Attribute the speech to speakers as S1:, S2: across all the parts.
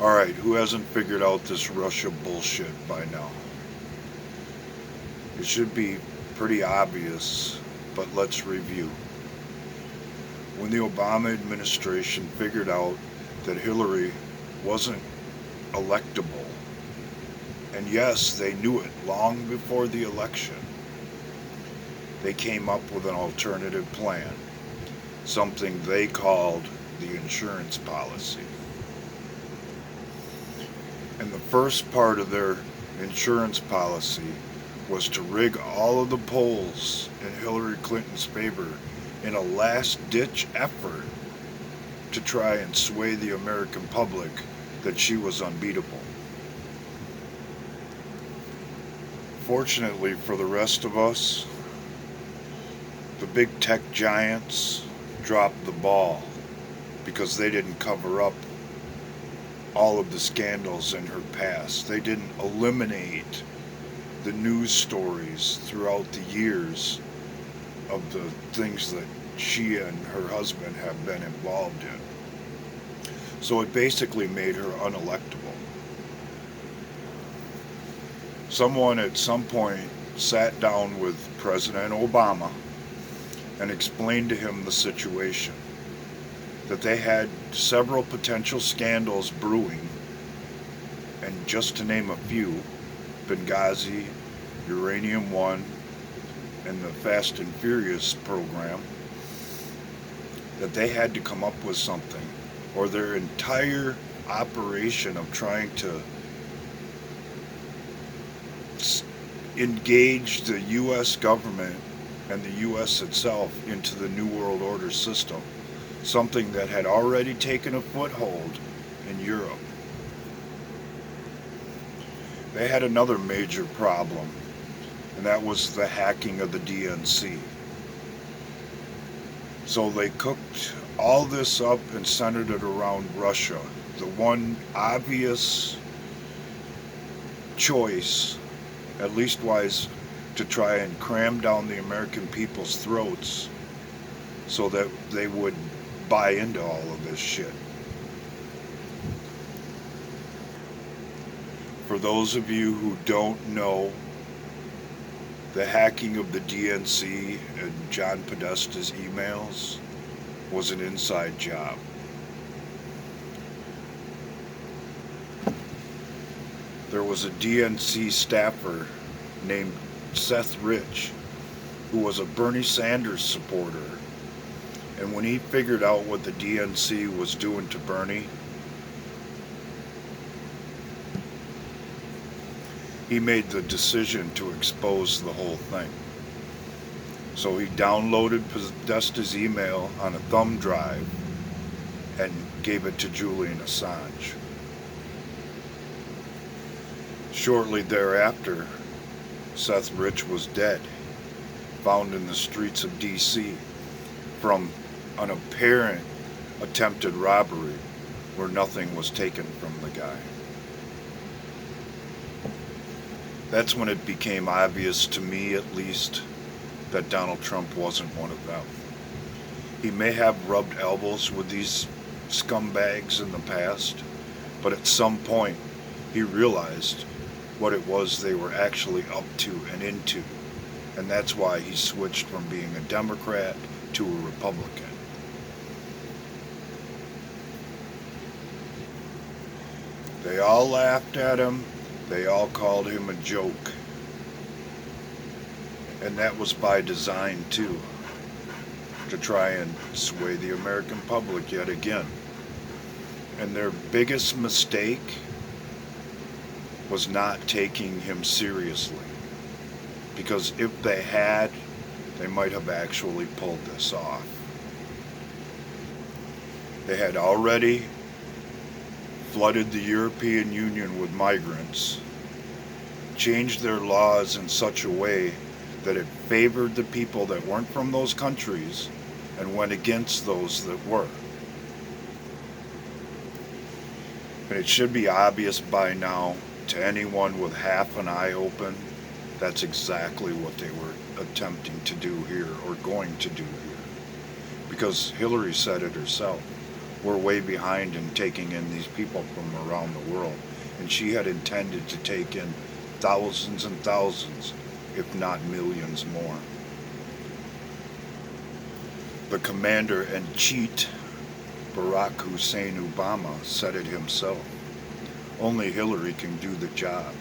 S1: Alright, who hasn't figured out this Russia bullshit by now? It should be pretty obvious, but let's review. When the Obama administration figured out that Hillary wasn't electable, and yes, they knew it long before the election, they came up with an alternative plan, something they called the insurance policy. And the first part of their insurance policy was to rig all of the polls in Hillary Clinton's favor in a last-ditch effort to try and sway the American public that she was unbeatable. Fortunately for the rest of us, the big tech giants dropped the ball because they didn't cover up all of the scandals in her past. They didn't eliminate the news stories throughout the years of the things that she and her husband have been involved in. So it basically made her unelectable. Someone at some point sat down with President Obama and explained to him the situation, that they had several potential scandals brewing, and just to name a few, Benghazi, Uranium One, and the Fast and Furious program, that they had to come up with something, or their entire operation of trying to engage the U.S. government and the U.S. itself into the New World Order system, something that had already taken a foothold in Europe. They had another major problem, and that was the hacking of the DNC. So they cooked all this up and centered it around Russia, the one obvious choice, at least wise, to try and cram down the American people's throats so that they would buy into all of this shit. For those of you who don't know, the hacking of the DNC and John Podesta's emails was an inside job. There was a DNC staffer named Seth Rich who was a Bernie Sanders supporter, and when he figured out what the DNC was doing to Bernie, he made the decision to expose the whole thing. So he downloaded Podesta's email on a thumb drive and gave it to Julian Assange. Shortly thereafter, Seth Rich was dead, found in the streets of D.C. from an apparent attempted robbery where nothing was taken from the guy. That's when it became obvious, to me at least, that Donald Trump wasn't one of them. He may have rubbed elbows with these scumbags in the past, but at some point he realized what it was they were actually up to and into, and that's why he switched from being a Democrat to a Republican. They all laughed at him, they all called him a joke, and that was by design too, to try and sway the American public yet again. And their biggest mistake was not taking him seriously, because if they had, they might have actually pulled this off. They had already flooded the European Union with migrants, changed their laws in such a way that it favored the people that weren't from those countries and went against those that were. And it should be obvious by now to anyone with half an eye open, that's exactly what they were attempting to do here, or going to do here. Because Hillary said it herself. we're way behind in taking in these people from around the world. And she had intended to take in thousands and thousands, if not millions more. The commander-in-chief, Barack Hussein Obama, said it himself. Only Hillary can do the job.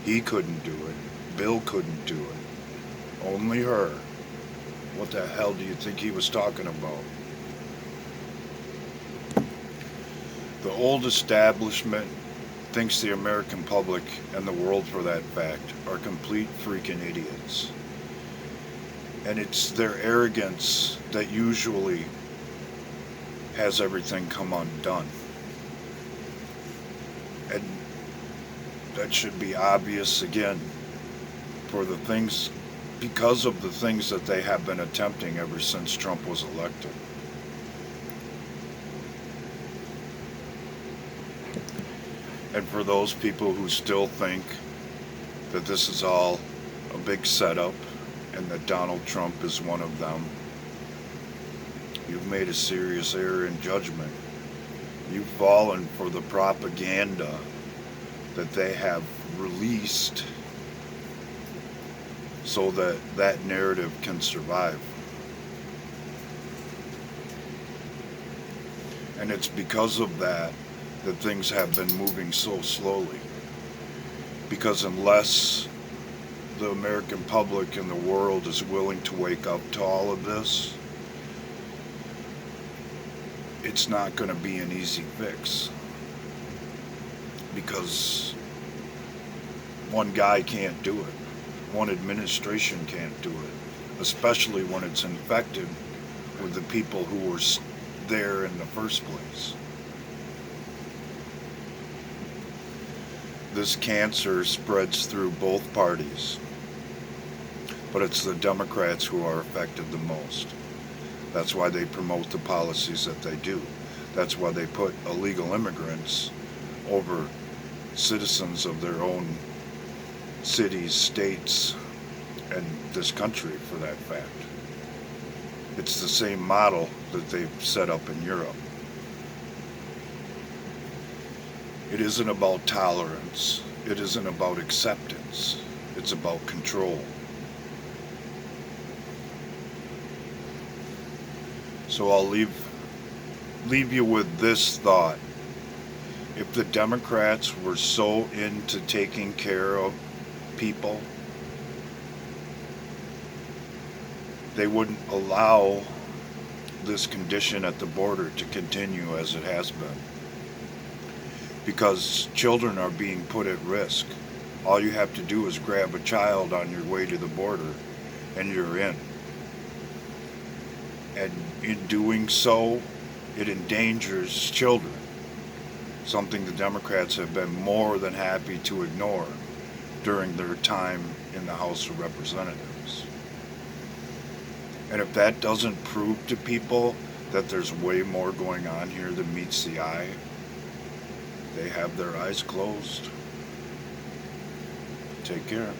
S1: He couldn't do it. Bill couldn't do it. Only her. What the hell do you think he was talking about? The old establishment thinks the American public, and the world for that fact, are complete freaking idiots. And it's their arrogance that usually has everything come undone. And that should be obvious again for the things, because of the things that they have been attempting ever since Trump was elected. And for those people who still think that this is all a big setup and that Donald Trump is one of them, you've made a serious error in judgment. You've fallen for the propaganda that they have released so that that narrative can survive. And it's because of that that things have been moving so slowly. Because unless the American public and the world is willing to wake up to all of this, it's not going to be an easy fix. Because one guy can't do it. One administration can't do it. Especially when it's infected with the people who were there in the first place. This cancer spreads through both parties, but it's the Democrats who are affected the most. That's why they promote the policies that they do. That's why they put illegal immigrants over citizens of their own cities, states, and this country for that fact. It's the same model that they've set up in Europe. It isn't about tolerance. It isn't about acceptance. It's about control. So I'll leave you with this thought. If the Democrats were so into taking care of people, they wouldn't allow this condition at the border to continue as it has been. Because children are being put at risk. All you have to do is grab a child on your way to the border and you're in. And in doing so, it endangers children. Something the Democrats have been more than happy to ignore during their time in the House of Representatives. And if that doesn't prove to people that there's way more going on here than meets the eye, they have their eyes closed. Take care.